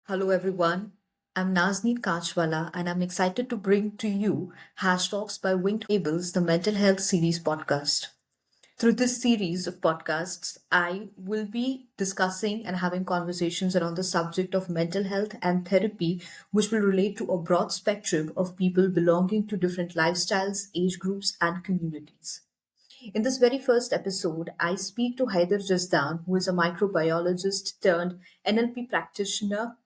Hello, everyone. I'm Nazneen Kachwala, and I'm excited to bring to you Hash Talks by Winged Fables, the Mental Health Series podcast. Through this series of podcasts, I will be discussing and having conversations around the subject of mental health and therapy, which will relate to a broad spectrum of people belonging to different lifestyles, age groups, and communities. In this very first episode, I speak to Haider Jasdan, who is a microbiologist turned NLP practitioner,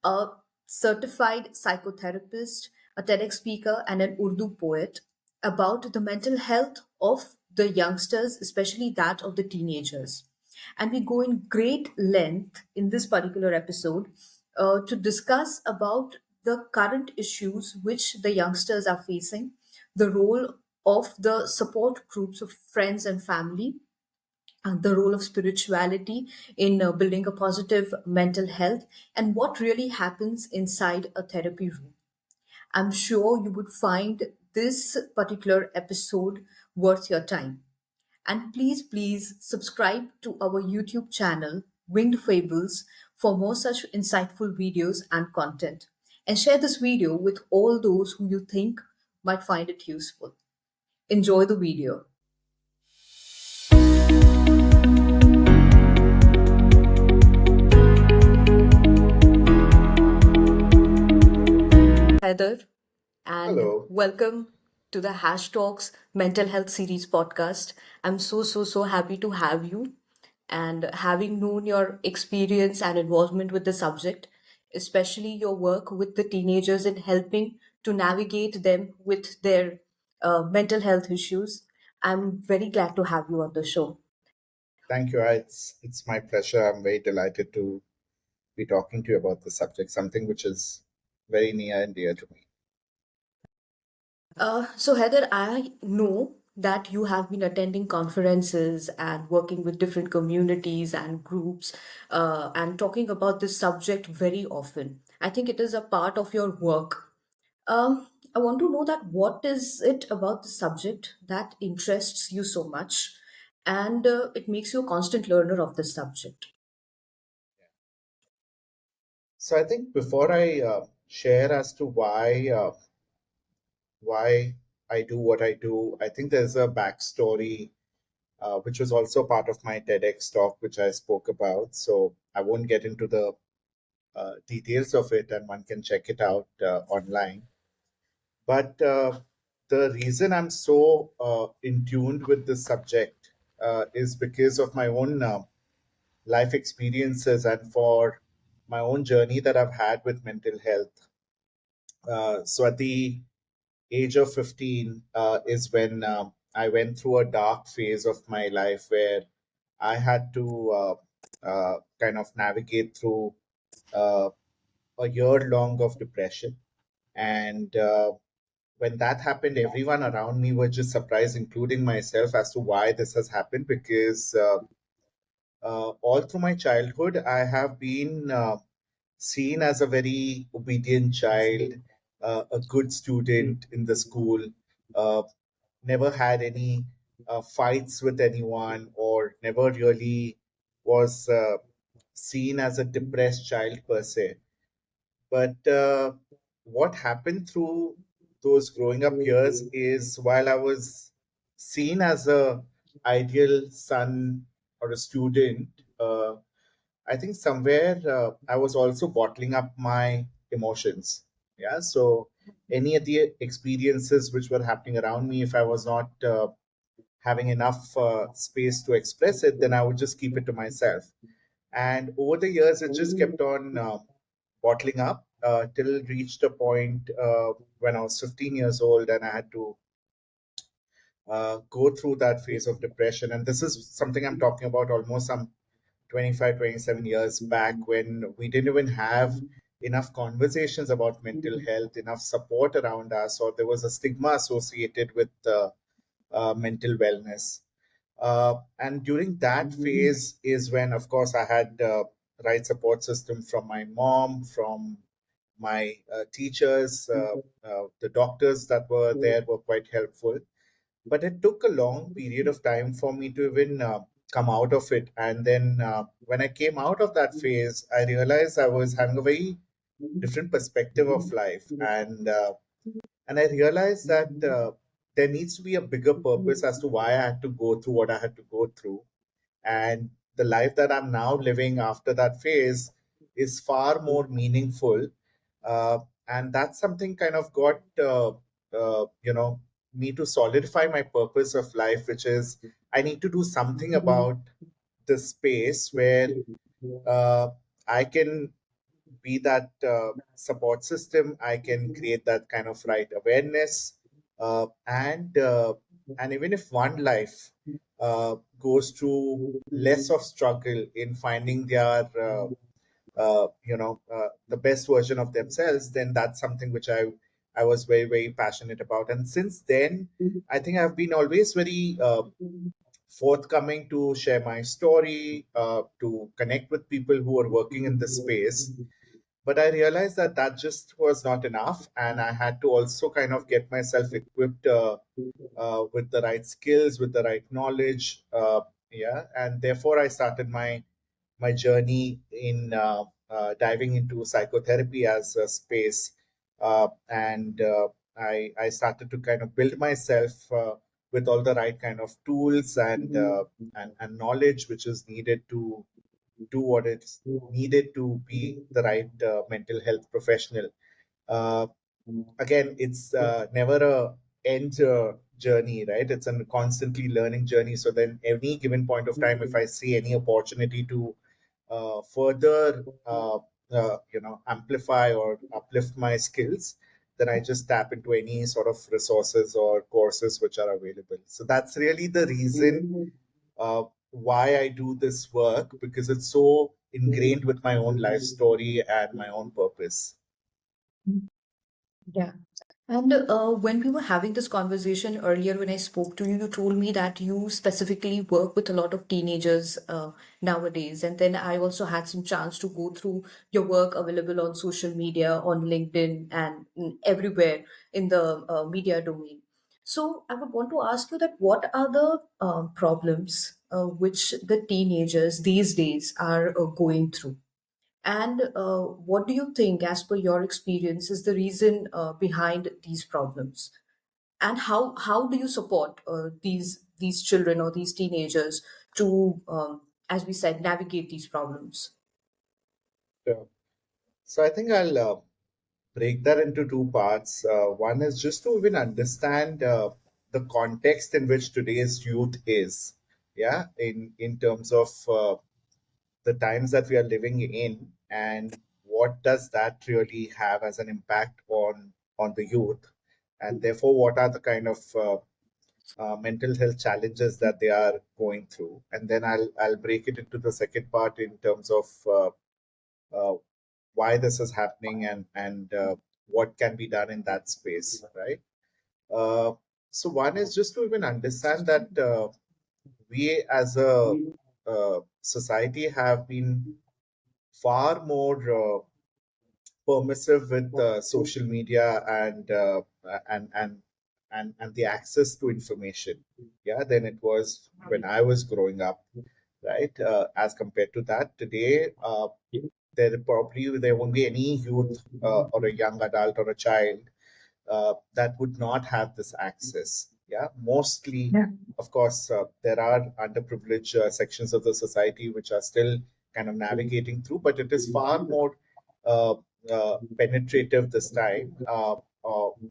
a certified psychotherapist, a TEDx speaker, and an Urdu poet, about the mental health of the youngsters, especially that of the teenagers. And we go in great length in this particular episode to discuss about the current issues which the youngsters are facing, the role of the support groups of friends and family, the role of spirituality in building a positive mental health, and what really happens inside a therapy room. I'm sure you would find this particular episode worth your time. And please subscribe to our YouTube channel, Winged Fables, for more such insightful videos and content. And share this video with all those who you think might find it useful. Enjoy the video. Heather, and Hello. welcome to the Hash Talks Mental Health Series podcast. I'm so happy to have you, and having known your experience and involvement with the subject, especially your work with the teenagers in helping to navigate them with their mental health issues. I'm very glad to have you on the show. Thank you. It's my pleasure. I'm very delighted to be talking to you about the subject, something which is very near and dear to me. So, Heather, I know that you have been attending conferences and working with different communities and groups and talking about this subject very often. I think it is a part of your work. I want to know that what is it about the subject that interests you so much and it makes you a constant learner of this subject. So I think before I share as to why I do what I do, I think there's a backstory which was also part of my TEDx talk, which I spoke about. So I won't get into the details of it, and one can check it out online. But the reason I'm so in tuned with this subject is because of my own life experiences and for my own journey that I've had with mental health. So at the age of 15 is when I went through a dark phase of my life where I had to kind of navigate through uh, a year long of depression. And when that happened, everyone around me was just surprised, including myself, as to why this has happened. Because all through my childhood, I have been seen as a very obedient child, a good student in the school, uh, never had any fights with anyone, or never really was seen as a depressed child per se. But what happened through those growing up years is while I was seen as a ideal son or a student, I think somewhere I was also bottling up my emotions. Yeah, so any of the experiences which were happening around me, if I was not having enough space to express it, then I would just keep it to myself. And over the years, it just kept on bottling up till it reached a point when I was 15 years old and I had to go through that phase of depression. And this is something I'm talking about almost some 25, 27 years back, when we didn't even have enough conversations about mental health, enough support around us, or there was a stigma associated with mental wellness. And during that phase is when, of course, I had right support system from my mom, from my teachers, the doctors that were there were quite helpful. But it took a long period of time for me to even come out of it. And then when I came out of that phase, I realized I was having a very different perspective of life, and I realized that there needs to be a bigger purpose as to why I had to go through what I had to go through, and the life that I'm now living after that phase is far more meaningful. uh, and that's something kind of got me to solidify my purpose of life, which is I need to do something about the space where uh, I can be that support system. I can create that kind of right awareness, and even if one life goes through less of struggle in finding their the best version of themselves, then that's something which I was very very passionate about. And since then, I think I've been always very forthcoming to share my story, to connect with people who are working in this space. But I realized that that just was not enough, and I had to also kind of get myself equipped with the right skills, with the right knowledge. Yeah, and therefore I started my journey in diving into psychotherapy as a space, and I started to kind of build myself with all the right kind of tools and knowledge which is needed to do what it's needed to be the right mental health professional. Uh, Again, it's never a end journey, right? It's a constantly learning journey. So then, any given point of time, if I see any opportunity to further, amplify or uplift my skills, then I just tap into any sort of resources or courses which are available. So that's really the reason why I do this work, because it's so ingrained with my own life story and my own purpose. Yeah. And when we were having this conversation earlier, when I spoke to you, you told me that you specifically work with a lot of teenagers nowadays. And then I also had some chance to go through your work available on social media, on LinkedIn, and everywhere in the media domain. So I would want to ask you that what are the problems which the teenagers these days are going through? And what do you think, as per your experience, is the reason behind these problems? And how do you support these children or these teenagers to, as we said, navigate these problems? So, so I think I'll break that into two parts. One is just to even understand the context in which today's youth is, yeah, in terms of the times that we are living in, and what does that really have as an impact on the youth, and therefore what are the kind of mental health challenges that they are going through, and then I'll break it into the second part in terms of uh, why this is happening, and what can be done in that space, right? Uh, so one is just to even understand that we as a society have been far more permissive with social media and and and the access to information, yeah, than it was when I was growing up, right? As compared to that, today there won't be any youth or a young adult or a child that would not have this access. Yeah, mostly, Yeah. of course, there are underprivileged sections of the society which are still kind of navigating through, but it is far more uh, penetrative this time,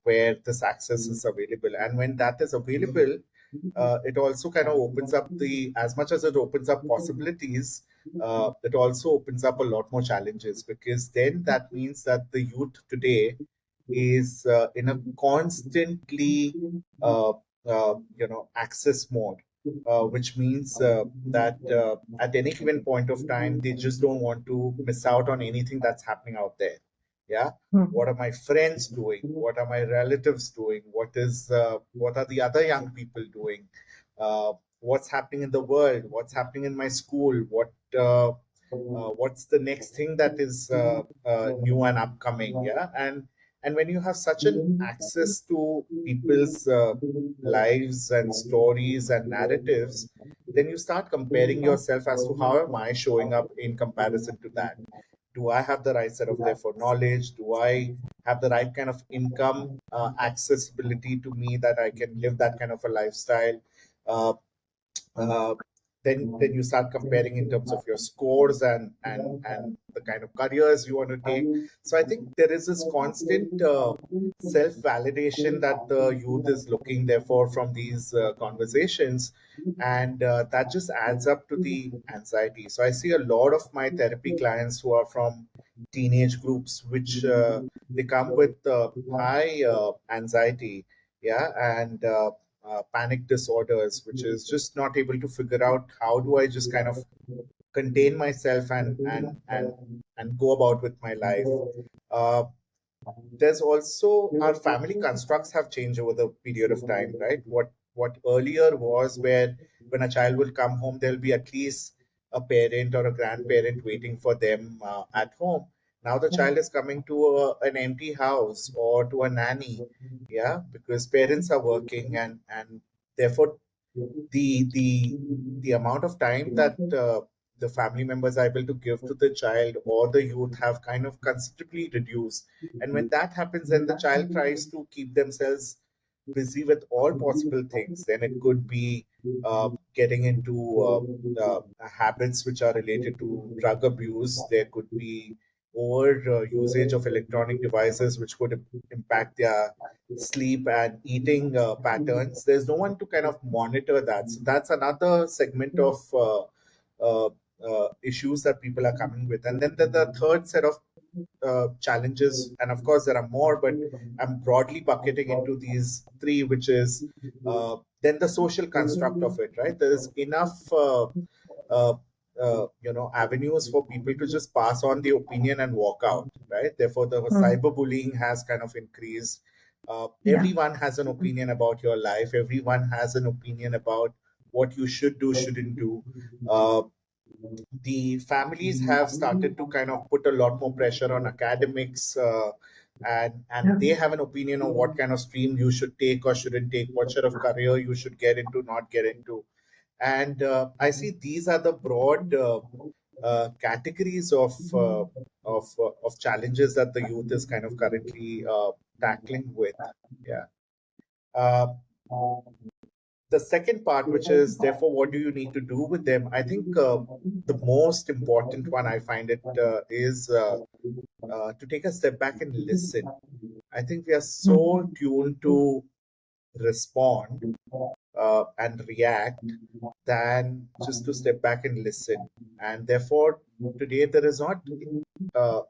where this access is available. And when that is available, it also kind of opens up as much as it opens up possibilities, it also opens up a lot more challenges, because then that means that the youth today is in a constantly access mode, which means that at any given point of time they just don't want to miss out on anything that's happening out there. Yeah, what are my friends doing, what are my relatives doing, what are the other young people doing, what's happening in the world, what's happening in my school, what's the next thing that is new and upcoming, yeah. And when you have such an access to people's lives and stories and narratives, then you start comparing yourself as to how am I showing up in comparison to that. Do I have the right set of therefore knowledge? Do I have the right kind of income accessibility to me that I can live that kind of a lifestyle? Uh, uh, then you start comparing in terms of your scores and the kind of careers you want to take. So I think there is this constant self validation that the youth is looking therefore from these conversations, and that just adds up to the anxiety. So I see a lot of my therapy clients who are from teenage groups, which they come with high anxiety, yeah, and panic disorders, which is just not able to figure out how do I just kind of contain myself and go about with my life. Uh, there's also our family constructs have changed over the period of time, right? What earlier was where when a child will come home, there'll be at least a parent or a grandparent waiting for them at home. Now the child is coming to an empty house or to a nanny, yeah, because parents are working, and therefore the amount of time that the family members are able to give to the child or the youth have kind of considerably reduced. And when that happens, then the child tries to keep themselves busy with all possible things. Then it could be getting into habits which are related to drug abuse. There could be over usage of electronic devices, which could impact their sleep and eating patterns. There's no one to kind of monitor that. So that's another segment of uh, issues that people are coming with. And then the third set of challenges, and of course there are more, but I'm broadly bucketing into these three, which is then the social construct of it, right? There's enough uh, avenues for people to just pass on the opinion and walk out, right? Therefore the Hmm. cyberbullying has kind of increased. Yeah. Everyone has an opinion about your life. Everyone has an opinion about what you should do, shouldn't do. uh, the families have started to kind of put a lot more pressure on academics, and Yeah. they have an opinion on what kind of stream you should take or shouldn't take, what sort of career you should get into, not get into. And I see these are the broad categories of challenges that the youth is kind of currently tackling with. Yeah. Uh, the second part, which is therefore, what do you need to do with them? I think the most important one I find it is to take a step back and listen. I think we are so Hmm. tuned to respond and react than just to step back and listen. And therefore, today there is not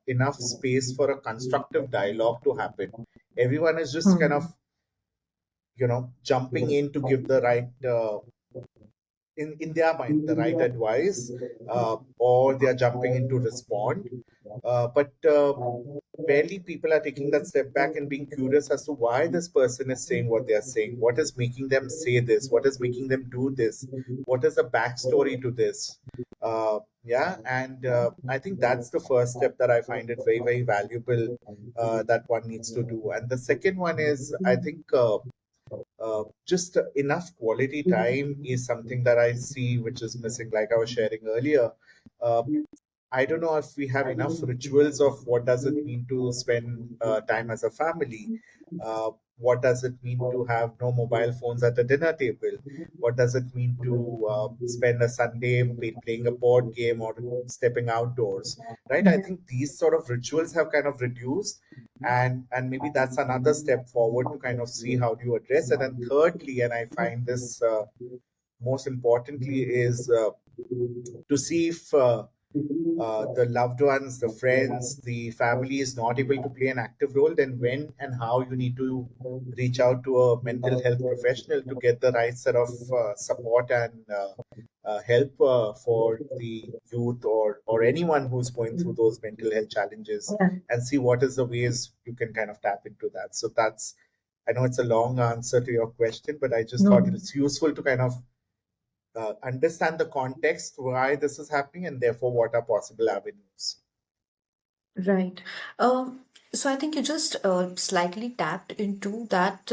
enough space for a constructive dialogue to happen. Everyone is just kind of, Hmm. jumping in to give the right in their mind the right advice, or they are jumping in to respond, but barely people are taking that step back and being curious as to why this person is saying what they are saying, what is making them say this, what is making them do this, what is the backstory to this. Yeah, and I think that's the first step that I find it very, very valuable, that one needs to do. And the second one is, I think, just enough quality time is something that I see which is missing, like I was sharing earlier. Uh, I don't know if we have enough rituals of what does it mean to spend time as a family. What does it mean to have no mobile phones at a dinner table? What does it mean to spend a Sunday playing a board game or stepping outdoors? Right. I Yeah. think these sort of rituals have kind of reduced, and maybe that's another step forward to kind of see how do you address it. And thirdly, and I find this most importantly, is to see if the loved ones, the friends, the family is not able to play an active role, then when and how you need to reach out to a mental health professional to get the right set of support and help for the youth or anyone who's going through those mental health challenges, Yeah. and see what is the ways you can kind of tap into that. So that's, I know it's a long answer to your question, but I just thought No. it's useful to kind of understand the context why this is happening and therefore what are possible avenues. Right. So I think you just slightly tapped into that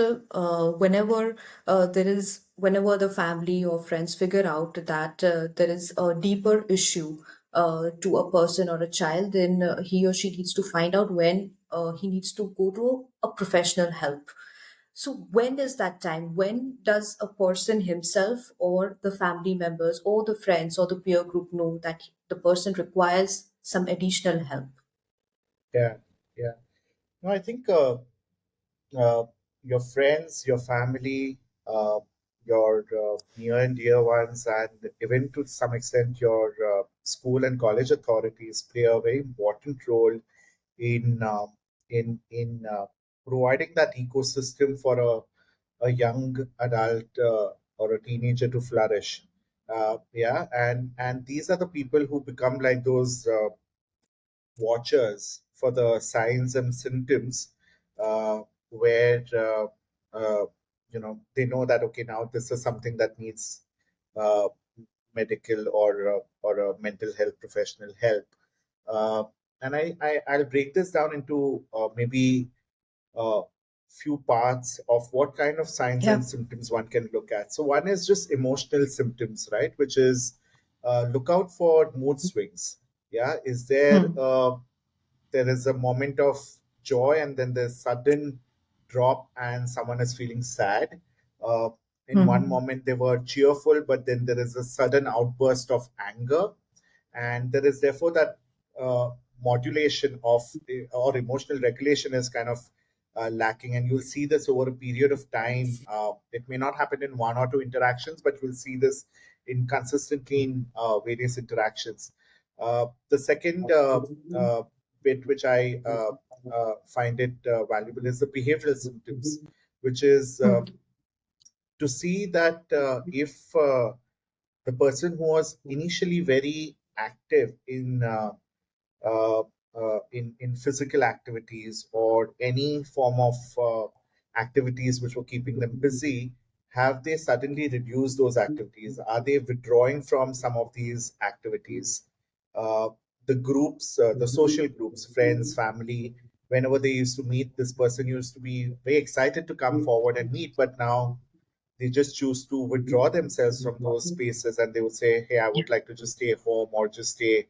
whenever the family or friends figure out that there is a deeper issue to a person or a child, then he or she needs to find out when he needs to go to a professional help. So when is that time? When does a person himself or the family members or the friends or the peer group know that the person requires some additional help? Yeah, yeah. No, I think uh, your friends, your family, your near and dear ones, and even to some extent your school and college authorities play a very important role in providing that ecosystem for a young adult or a teenager to flourish. Yeah, and these are the people who become like those watchers for the signs and symptoms, where uh, they know that okay, now this is something that needs uh, medical or a mental health professional help. uh, and I'll break this down into maybe a few parts of what kind of signs Yeah. and symptoms one can look at. So one is just emotional symptoms, right? Which is look out for mood swings. Yeah, is Hmm. there is a moment of joy and then there's sudden drop and someone is feeling sad. Uh, in one Hmm. moment they were cheerful, but then there is a sudden outburst of anger, and there is therefore that uh, modulation of or emotional regulation is kind of lacking, and you'll see this over a period of time. It may not happen in one or two interactions, but you'll see this in consistently in various interactions. The second bit which I find it valuable is the behavioral symptoms, which is Hmm. to see that if the person who was initially very active uh, in physical activities or any form of activities which were keeping them busy, have they suddenly reduced those activities? Are they withdrawing from some of these activities? Uh, the groups, the social groups, friends, family, whenever they used to meet, this person used to be very excited to come forward and meet, but now they just choose to withdraw themselves from those spaces and they would say, hey, I would like to just stay home or just stay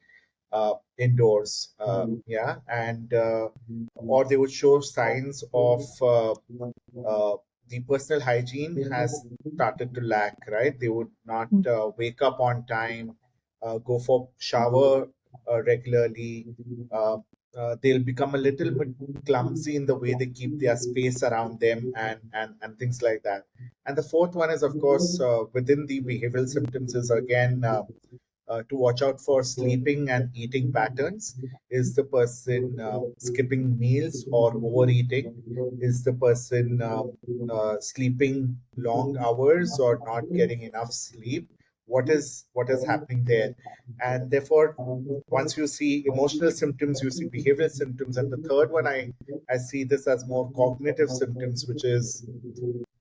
indoors. Yeah. And or they would show signs of uh, the personal hygiene has started to lack, right? They would not wake up on time, go for shower regularly. Uh, they'll become a little bit clumsy in the way they keep their space around them, and things like that. And the fourth one is, of course, within the behavioral symptoms, is again to watch out for sleeping and eating patterns. Is the person skipping meals or overeating? Is the person sleeping long hours or not getting enough sleep? What is happening there? And therefore, once you see emotional symptoms, you see behavioral symptoms, and the third one, I see this as more cognitive symptoms, which is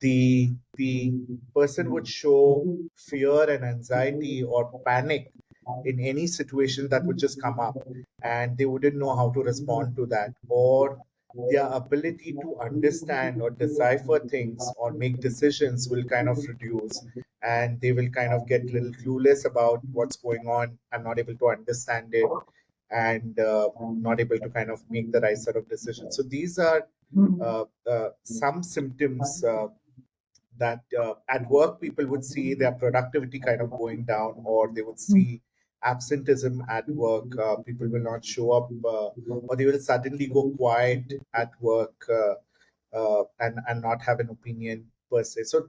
the person would show fear and anxiety or panic in any situation that would just come up, and they wouldn't know how to respond to that, or their ability to understand or decipher things or make decisions will kind of reduce, and they will kind of get a little clueless about what's going on and not able to understand it, and not able to kind of make the right sort of decisions. So these are some symptoms that at work people would see their productivity kind of going down, or they would see absenteeism at work. People will not show up, or they will suddenly go quiet at work, and not have an opinion per se. So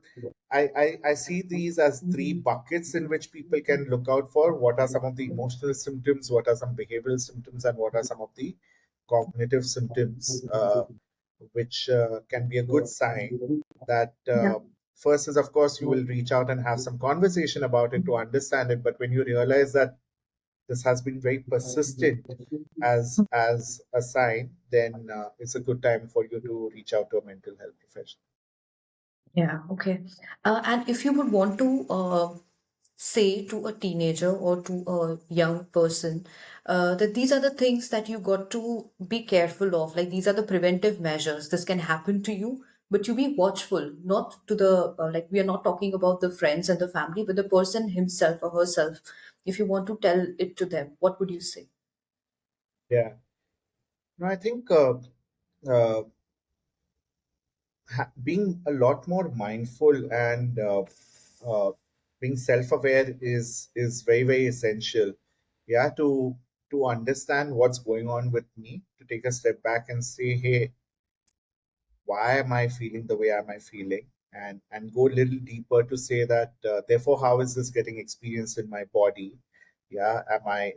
I see these as three buckets in which people can look out for. What are some of the emotional symptoms? What are some behavioral symptoms? And what are some of the cognitive symptoms, which can be a good sign that first is, of course, you will reach out and have some conversation about it to understand it. But when you realize that this has been very persistent as a sign, then it's a good time for you to reach out to a mental health professional. Yeah, okay. And if you would want to say to a teenager or to a young person that these are the things that you got to be careful of, like these are the preventive measures, this can happen to you, but you be watchful, not to the like we are not talking about the friends and the family, but the person himself or herself. If you want to tell it to them, what would you say? Yeah. No, I think uh, being a lot more mindful and uh, being self-aware is very very essential. Yeah, to understand what's going on with me, to take a step back and say, hey, why am I feeling the way am I feeling, and go a little deeper to say that therefore how is this getting experienced in my body. Yeah,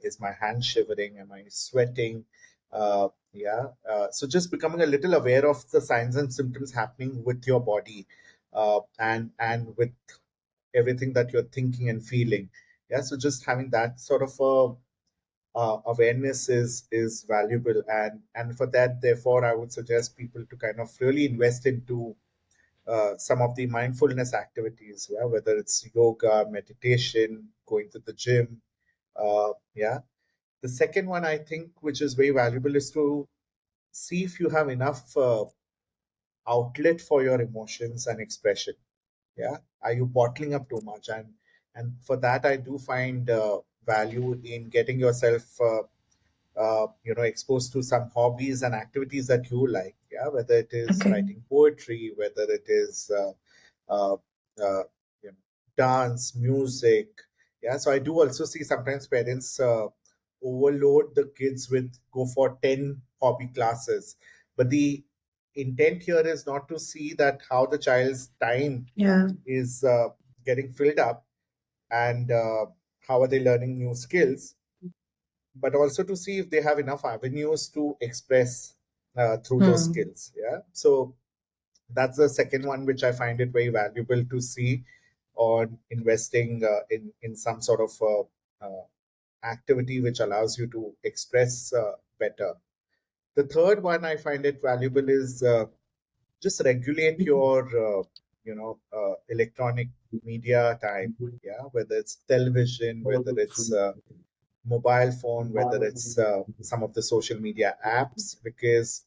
is my hand shivering, am I sweating, so just becoming a little aware of the signs and symptoms happening with your body, and with everything that you're thinking and feeling. Yeah, so just having that sort of awareness is valuable, and for that, therefore, I would suggest people to kind of really invest into some of the mindfulness activities. Yeah, whether it's yoga, meditation, going to the gym. Yeah, the second one I think, which is very valuable, is to see if you have enough outlet for your emotions and expression. Yeah, are you bottling up too much? And for that, I do find value in getting yourself exposed to some hobbies and activities that you like. Yeah, whether it is Okay. writing poetry, whether it is uh, uh, you know, dance, music. Yeah, so I do also see sometimes parents overload the kids with go for 10 hobby classes, but the intent here is not to see that how the child's time Yeah. is getting filled up, and how are they learning new skills, but also to see if they have enough avenues to express through those Hmm. skills. Yeah, so that's the second one which I find it very valuable to see on investing in some sort of activity which allows you to express better. The third one I find it valuable is just regulate your electronic media time. Yeah, whether it's television, whether it's mobile phone, whether it's some of the social media apps, because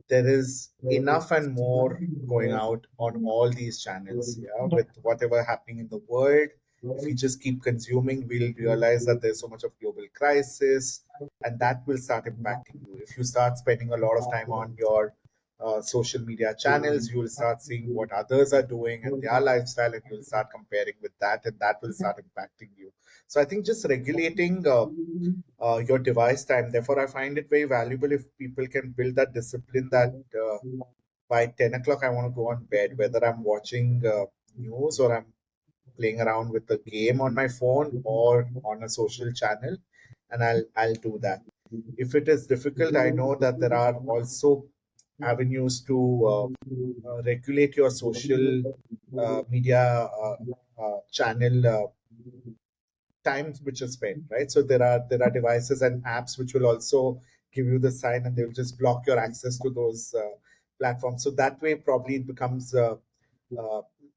there is enough and more going out on all these channels. Yeah, with whatever happening in the world, if we just keep consuming, we'll realize that there's so much of global crisis, and that will start impacting you. If you start spending a lot of time on your social media channels, you will start seeing what others are doing and their lifestyle, and you'll start comparing with that, and that will start impacting you. So I think just regulating your device time. Therefore, I find it very valuable if people can build that discipline that by 10 o'clock, I want to go on bed, whether I'm watching news or I'm playing around with a game on my phone or on a social channel, and I'll do that. If it is difficult, I know that there are also avenues to regulate your social media channel times which is spent, right? So there are devices and apps which will also give you the sign, and they will just block your access to those platforms. So that way, probably it becomes uh,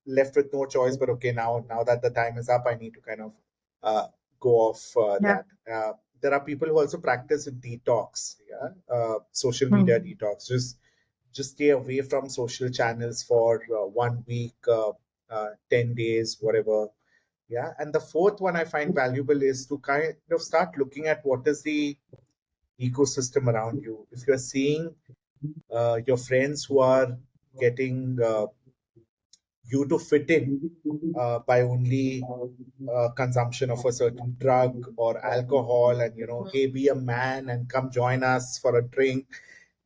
left with no choice. But okay, now that the time is up, I need to kind of uh, go off Yeah. that. There are people who also practice detox, yeah, social media Hmm. detox. Just stay away from social channels for 1 week, 10 days, whatever. Yeah, and the fourth one I find valuable is to kind of start looking at what is the ecosystem around you. If you're seeing your friends who are getting you to fit in by only consumption of a certain drug or alcohol, and hey, be a man and come join us for a drink,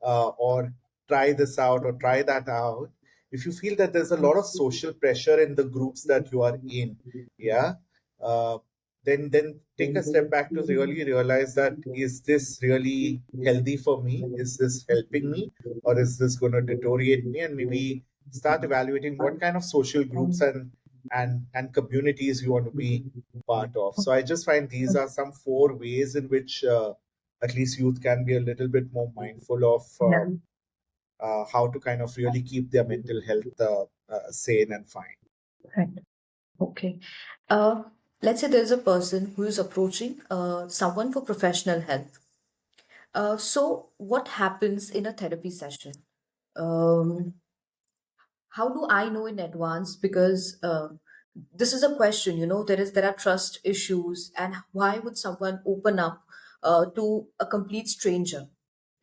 or try this out or try that out. If you feel that there's a lot of social pressure in the groups that you are in, yeah, uh, then take a step back to really realize that, is this really healthy for me? Is this helping me, or is this going to deteriorate me? And maybe start evaluating what kind of social groups and communities you want to be part of. So I just find these are some four ways in which at least youth can be a little bit more mindful of Yeah. how to kind of really keep their mental health sane and fine. Right. Okay. Uh, let's say there's a person who is approaching someone for professional help. So what happens in a therapy session? Um, how do I know in advance? Because This is a question, there are trust issues, and why would someone open up to a complete stranger,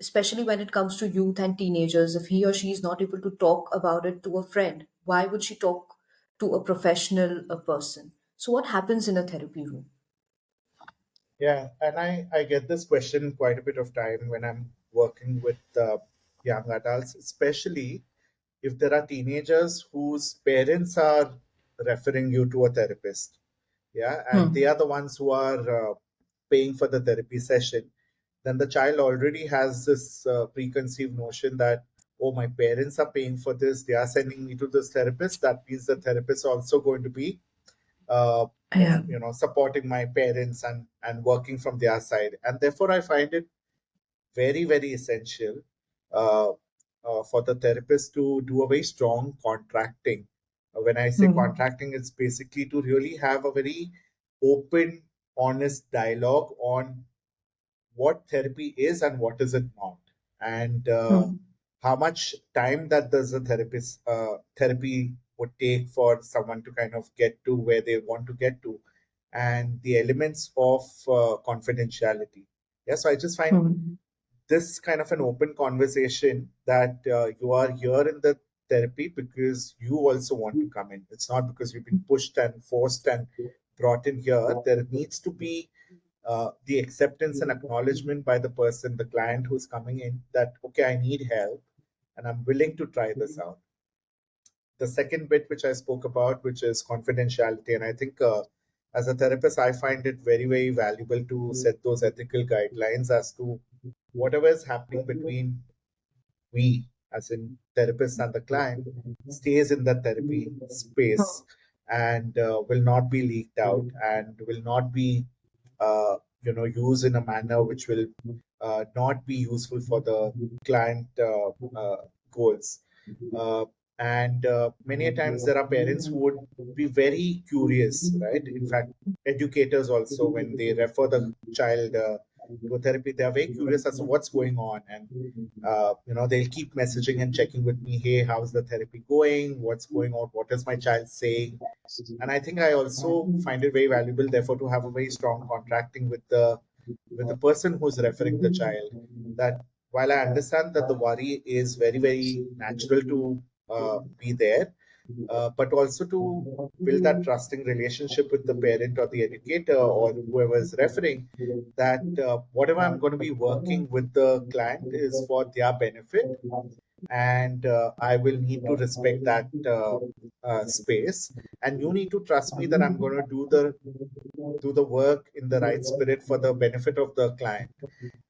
especially when it comes to youth and teenagers? If he or she is not able to talk about it to a friend, why would she talk to a professional a person? So what happens in a therapy room? Yeah, and I get this question quite a bit of time when I'm working with young adults, especially if there are teenagers whose parents are referring you to a therapist. Yeah, and they Hmm. are the ones who are paying for the therapy session. Then the child already has this preconceived notion that, oh, my parents are paying for this, they are sending me to this therapist. That means the therapist also going to be uh, Yeah. supporting my parents and working from their side. And therefore I find it very very essential uh, for the therapist to do a very strong contracting. When I say Hmm. contracting, it's basically to really have a very open, honest dialogue on what therapy is and what is it not, and Hmm. how much time that does the therapy would take for someone to kind of get to where they want to get to, and the elements of confidentiality. Yeah, so I just find Hmm. this kind of an open conversation that you are here in the therapy because you also want to come in. It's not because you've been pushed and forced and brought in here. There needs to be the acceptance and acknowledgement by the person, the client who's coming in, that, okay, I need help and I'm willing to try this out. The second bit, which I spoke about, which is confidentiality. And I think as a therapist, I find it very, very valuable to set those ethical guidelines as to whatever is happening between we, as in therapists and the client, stays in the therapy space and will not be leaked out and will not be used in a manner which will not be useful for the client goals. uh, and many a times there are parents who would be very curious, right? In fact, educators also, when they refer the child to a therapy, they are very curious as to what's going on. And they'll keep messaging and checking with me, hey, how's the therapy going, what's going on, what is my child saying. And I think I also find it very valuable, therefore, to have a very strong contracting with the person who's referring the child. That while I understand that the worry is very, very natural to be there, but also to build that trusting relationship with the parent or the educator or whoever is referring, that whatever I'm going to be working with the client is for their benefit, and I will need to respect that space. And you need to trust me that I'm going to do the work in the right spirit for the benefit of the client.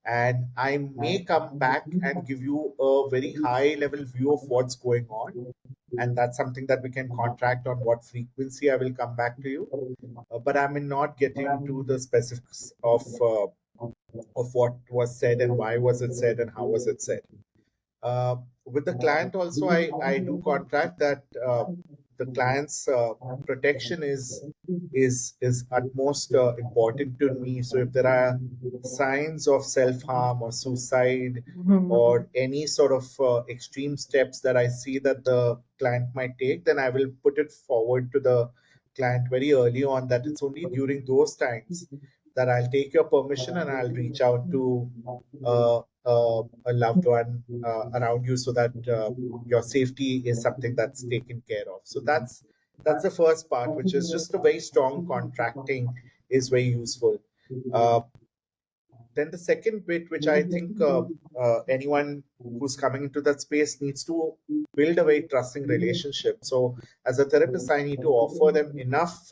And I may come back and give you a very high level view of what's going on. And that's something that we can contract on what frequency I will come back to you. But I may not get into the specifics of what was said and why was it said and how was it said. With the client also, I do contract that the client's protection is utmost important to me. So if there are signs of self-harm or suicide or any sort of extreme steps that I see that the client might take, then I will put it forward to the client very early on that it's only during those times that I'll take your permission and I'll reach out to a loved one around you so that your safety is something that's taken care of. So that's the first part, which is just a very strong contracting is very useful. Uh, then the second bit, which I think anyone who's coming into that space needs to build a very trusting relationship. So as a therapist, I need to offer them enough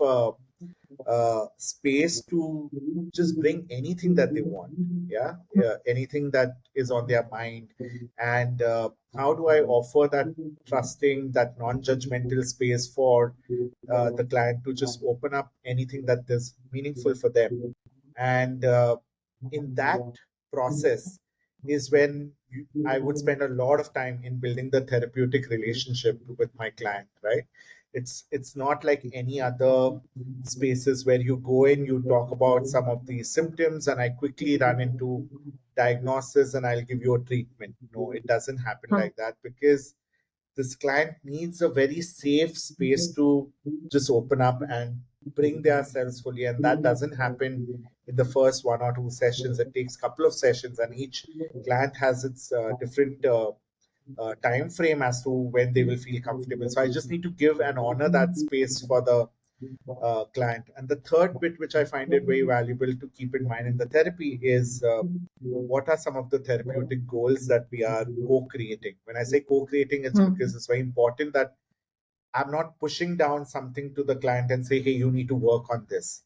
space to just bring anything that they want. Yeah, yeah, anything that is on their mind. And how do I offer that trusting, that non-judgmental space for the client to just open up anything that is meaningful for them. And in that process is when I would spend a lot of time in building the therapeutic relationship with my client, right? It's not like any other spaces where you go in, you talk about some of the symptoms, and I quickly run into diagnosis and I'll give you a treatment. No, it doesn't happen like that, because this client needs a very safe space to just open up and bring themselves fully, and that doesn't happen in the first 1 or 2 sessions. It takes a couple of sessions, and each client has its different time frame as to when they will feel comfortable. So I just need to give and honor that space for the client. And the third bit, which I find it very valuable to keep in mind in the therapy, is what are some of the therapeutic goals that we are co-creating. When I say co-creating, it's Hmm. because it's very important that I'm not pushing down something to the client and say, hey, you need to work on this.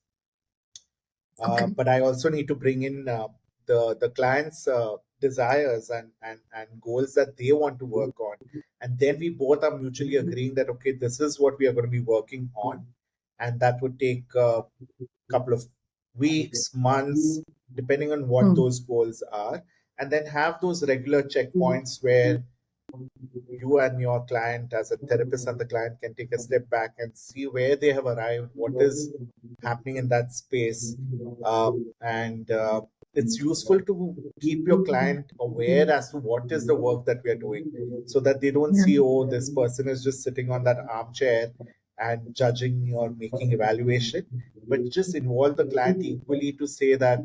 Okay. But I also need to bring in the client's desires and goals that they want to work on, and then we both are mutually agreeing that okay, this is what we are going to be working on, and that would take a couple of weeks, months, depending on what Hmm. those goals are, and then have those regular checkpoints where you and your client, as a therapist and the client, can take a step back and see where they have arrived, what is happening in that space. And It's useful to keep your client aware as to what is the work that we are doing, so that they don't Yeah. see, oh, this person is just sitting on that armchair and judging me or making evaluation, but just involve the client equally to say that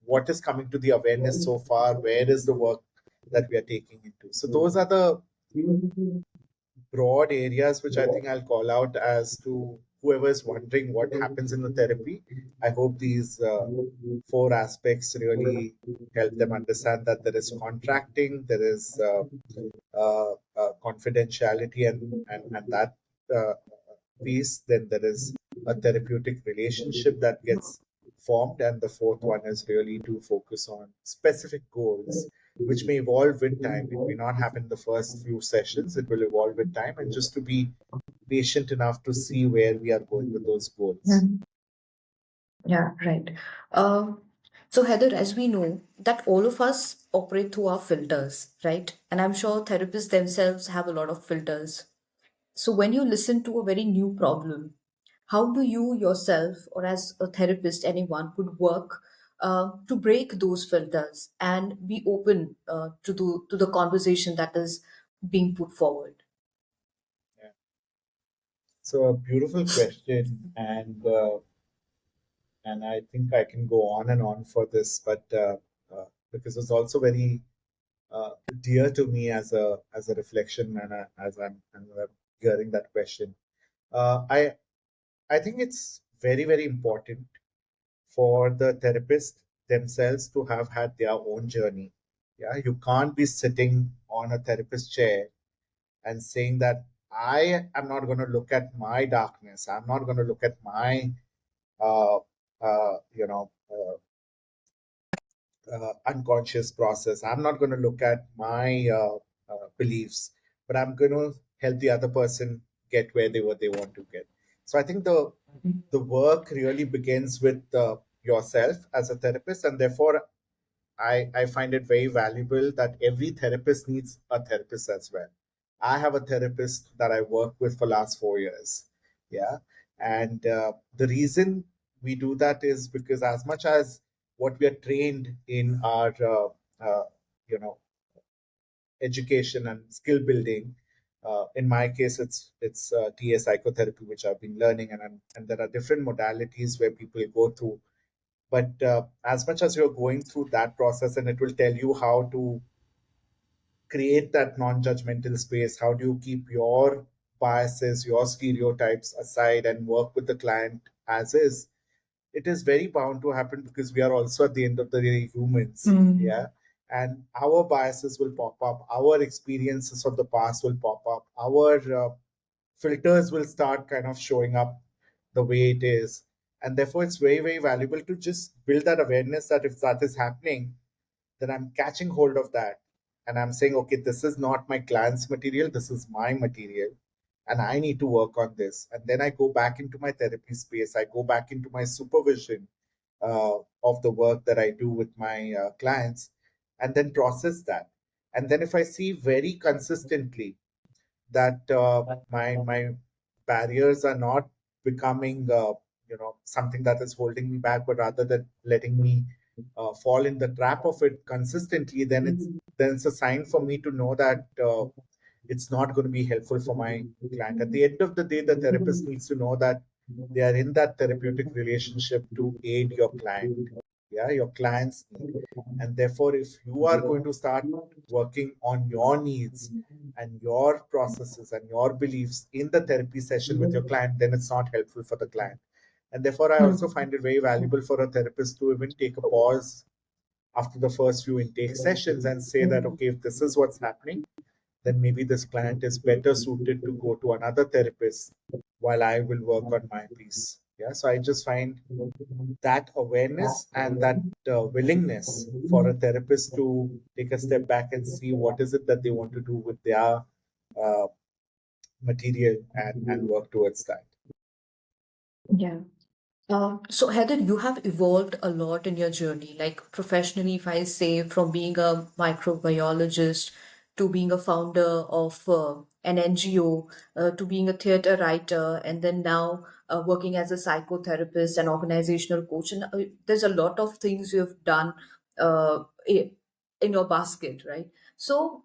what is coming to the awareness so far, where is the work that we are taking into. So those are the broad areas which I think I'll call out as to whoever is wondering what happens in the therapy. I hope these four aspects really help them understand that there is contracting, there is confidentiality, and that uh, piece. Then there is a therapeutic relationship that gets formed, and the fourth one is really to focus on specific goals, which may evolve with time. It may not happen the first few sessions; it will evolve with time, and just to be patient enough to see where we are going with those Yeah. goals. Yeah, right. Uh, so, Heather, as we know that all of us operate through our filters, right? And I'm sure therapists themselves have a lot of filters. So, when you listen to a very new problem, how do you yourself, or as a therapist, anyone could work to break those filters and be open to the conversation that is being put forward? Yeah. So a beautiful question, and I think I can go on and on for this, but because it's also very uh, dear to me as a reflection, and as I'm hearing that question. Uh, I I think it's very very important for the therapist themselves to have had their own journey. Yeah, you can't be sitting on a therapist chair and saying that I am not going to look at my darkness. I'm not going to look at my uh, uh, you know. Unconscious process. I'm not going to look at my beliefs, but I'm going to help the other person get where they want to get. So I think the work really begins with yourself as a therapist, and therefore I find it very valuable that every therapist needs a therapist as well. I have a therapist that I work with for last 4 years. Yeah. And the reason we do that is because as much as what we are trained in our, you know, education and skill building, in my case, it's TA psychotherapy, which I've been learning, and there are different modalities where people go through, but as much as you're going through that process, and it will tell you how to create that non-judgmental space, how do you keep your biases, your stereotypes aside and work with the client as is, it is very bound to happen because we are also at the end of the day humans. Mm. Yeah. And our biases will pop up, our experiences of the past will pop up, our filters will start kind of showing up the way it is. And therefore, it's very, very valuable to just build that awareness that if that is happening, then I'm catching hold of that. And I'm saying, okay, this is not my client's material, this is my material. And I need to work on this. And then I go back into my therapy space, I go back into my supervision of the work that I do with my clients, and then process that. And then if I see very consistently that my barriers are not becoming something that is holding me back, but rather that letting me fall in the trap of it consistently, then it's a sign for me to know that it's not going to be helpful for my client. At the end of the day, the therapist needs to know that they are in that therapeutic relationship to aid your client, yeah, your client's need. And therefore, if you are going to start working on your needs and your processes and your beliefs in the therapy session with your client, then it's not helpful for the client. And therefore, I also Hmm. find it very valuable for a therapist to even take a pause after the first few intake sessions and say that, okay, if this is what's happening, then maybe this client is better suited to go to another therapist while I will work on my piece. Yeah. So I just find that awareness and that willingness for a therapist to take a step back and see what is it that they want to do with their uh, material and work towards that. Yeah. So Heather, you have evolved a lot in your journey, like professionally, if I say, from being a microbiologist to being a founder of an NGO, to being a theater writer, and then now working as a psychotherapist and organizational coach. And there's a lot of things you have done in your basket, right? So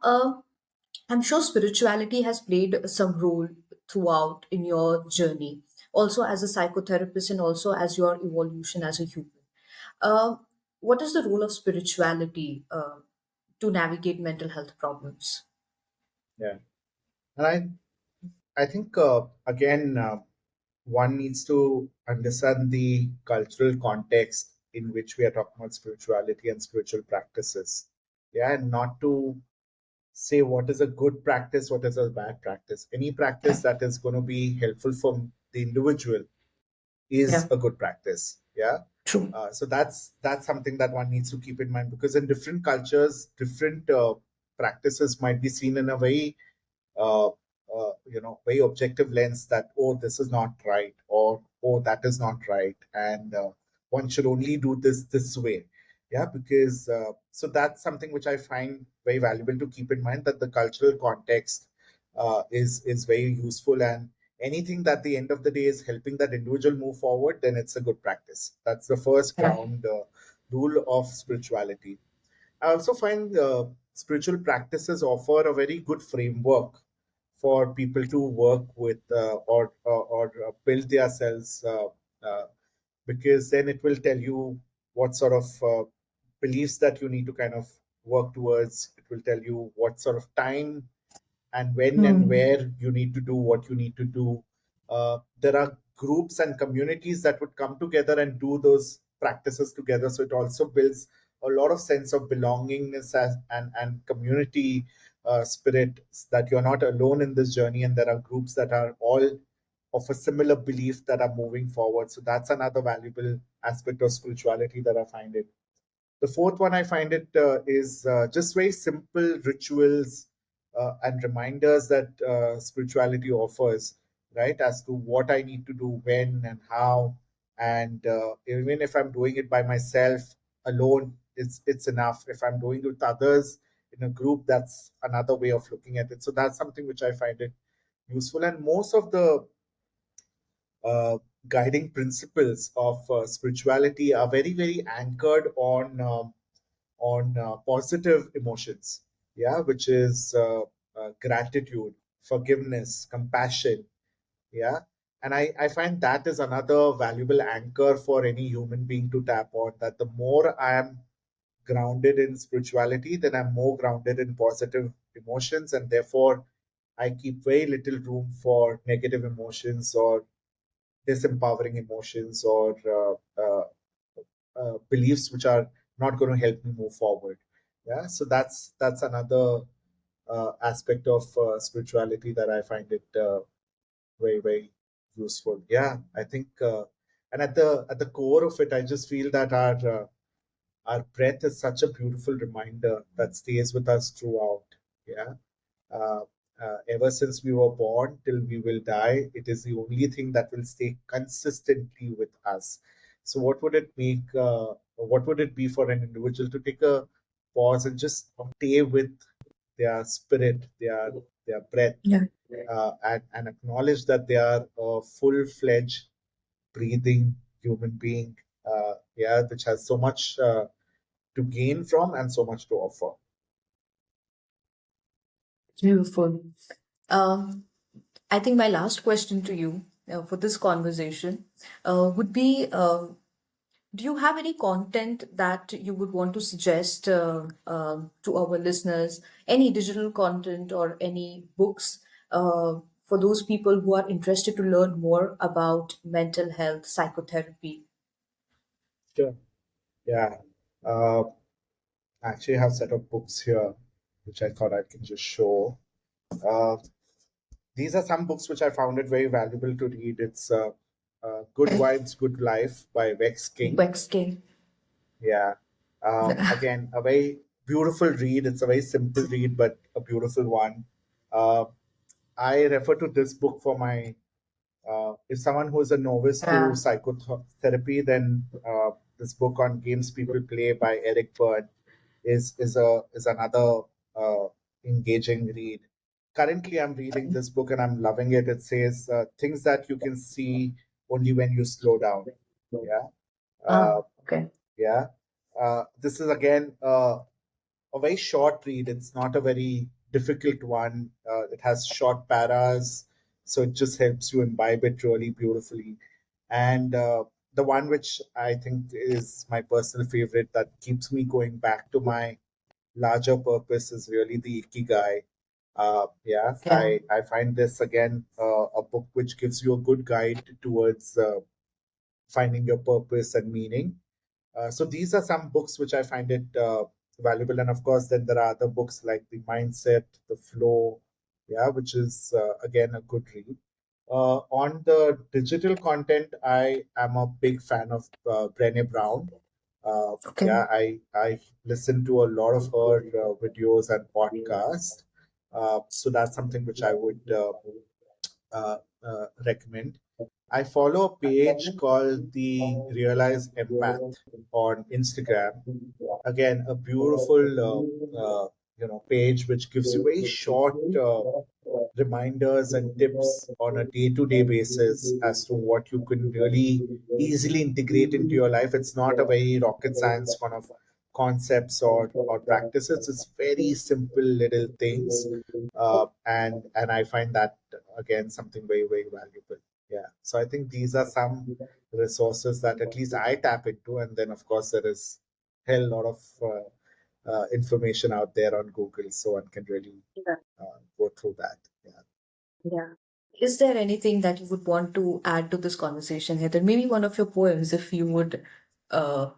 I'm sure spirituality has played some role throughout in your journey, also as a psychotherapist and also as your evolution as a human. Uh, what is the role of spirituality to navigate mental health problems? Yeah. And I think, again, one needs to understand the cultural context in which we are talking about spirituality and spiritual practices. Yeah. And not to say what is a good practice, what is a bad practice. Any practice that is going to be helpful for the individual is Yeah, a good practice. Yeah. true. So that's something that one needs to keep in mind, because in different cultures, different practices might be seen in a very uh, very objective lens, that, oh, this is not right, or, oh, that is not right, and one should only do this way. Yeah, because so that's something which I find very valuable to keep in mind, that the cultural context is very useful, and anything that at the end of the day is helping that individual move forward, then it's a good practice. That's the first Yeah, ground rule of spirituality. I also find spiritual practices offer a very good framework for people to work with, or build themselves, because then it will tell you what sort of beliefs that you need to kind of work towards. It will tell you what sort of time and when and hmm. where you need to do what you need to do. There are groups and communities that would come together and do those practices together. So it also builds a lot of sense of belongingness and community spirit, that you're not alone in this journey, and there are groups that are all of a similar belief that are moving forward. So that's another valuable aspect of spirituality that I find it. The fourth one I find it is just very simple rituals and reminders that spirituality offers, right? As to what I need to do, when and how, and even if I'm doing it by myself alone, it's enough. If I'm doing it with others in a group, that's another way of looking at it. So that's something which I find it useful. And most of the uh, guiding principles of spirituality are very, very anchored on positive emotions, yeah, which is gratitude, forgiveness, compassion, yeah. And I find that is another valuable anchor for any human being to tap on, that the more I am grounded in spirituality, then I'm more grounded in positive emotions, and therefore I keep very little room for negative emotions or disempowering emotions, or beliefs which are not going to help me move forward. Yeah, so that's another aspect of spirituality that I find it very, very useful. Yeah, I think, and at the core of it, I just feel that our breath is such a beautiful reminder that stays with us throughout. Yeah, uh, ever since we were born till we will die, it is the only thing that will stay consistently with us. So, what would it be for an individual to take a pause and just stay with their spirit, their breath, Yeah. and acknowledge that they are a full-fledged, breathing human being, yeah, which has so much to gain from and so much to offer. Beautiful. Um, I think my last question to you for this conversation would be do you have any content that you would want to suggest to our listeners? Any digital content or any books for those people who are interested to learn more about mental health, psychotherapy? Sure. Yeah. Uh, I actually have a set of books here, which I thought I can just show. Uh, these are some books which I found it very valuable to read. It's Good Okay. Vibes, Good Life by Vex King. Wexking. Yeah. Again, a very beautiful read. It's a very simple read, but a beautiful one. Uh, I refer to this book for my if someone who is a novice to Yeah. psychotherapy, then this book on games people play by Eric Byrne is another uh, engaging read. Currently, I'm reading this book and I'm loving it. It says things that you can see only when you slow down. Yeah, uh, Ah, okay. yeah. This is again a very short read. It's not a very difficult one. It has short paras, so it just helps you imbibe it really beautifully. And the one which I think is my personal favorite that keeps me going back to my larger purpose is really the Ikigai. Yeah, Yeah. I find this again a book which gives you a good guide towards finding your purpose and meaning. So these are some books which I find it valuable, and of course, then there are other books like the Mindset, the Flow, yeah, which is again a good read. On the digital content, I am a big fan of Brené Brown. Okay. Yeah, I listen to a lot of her videos and podcasts. So that's something which I would recommend. I follow a page called the Realize Empath on Instagram. Again, a beautiful page which gives you very short reminders and tips on a day-to-day basis as to what you can really easily integrate into your life. It's not a very rocket science kind of concepts or practices. It's very simple little things, and I find that again something very very valuable. Yeah, so I think these are some resources that at least I tap into, and then of course there is hell lot of information out there on Google, so one can really Yeah. go through that. Yeah. Yeah. Is there anything that you would want to add to this conversation, Heather? Maybe one of your poems, if you would uh,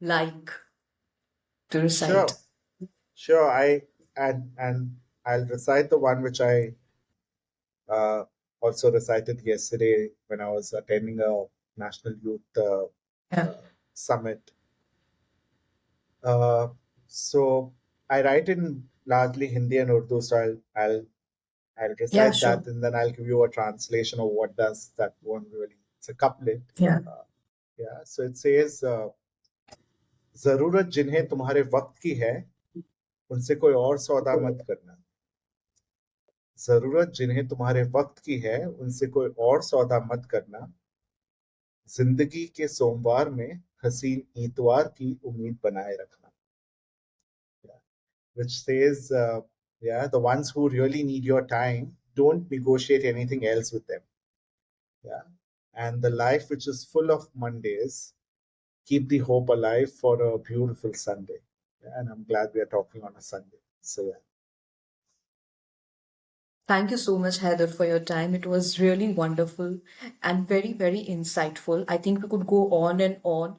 like to recite. Sure, sure. And I'll recite the one which I uh, also recited yesterday when I was attending a national youth Yeah. summit. Uh, so I write in largely Hindi and Urdu, so I'll Yeah, recite sure. that and then I'll give you a translation of what does that one really. It's a couplet. Yeah. Uh, yeah. So it says, जरूरत जिन्हें तुम्हारे वक्त की है उनसे कोई और सौदा मत करना जरूरत जिन्हें तुम्हारे वक्त की है उनसे कोई और सौदा मत करना जिंदगी के सोमवार में हसीन इतवार की उम्मीद बनाए रखना which says yeah the ones who really need your time don't negotiate anything else with them yeah and the life which is full of Mondays keep the hope alive for a beautiful Sunday yeah, and I'm glad we are talking on a Sunday so yeah. Thank you so much, Heather, for your time. It was really wonderful and very, very insightful. I think we could go on and on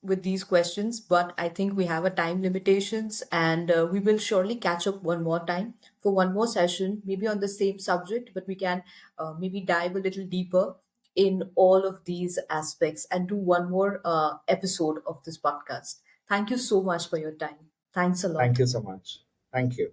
with these questions, but I think we have a time limitations, and we will surely catch up one more time for one more session, maybe on the same subject, but we can maybe dive a little deeper in all of these aspects and do one more episode of this podcast. Thank you so much for your time. Thanks a Thank lot. you so much. Thank you.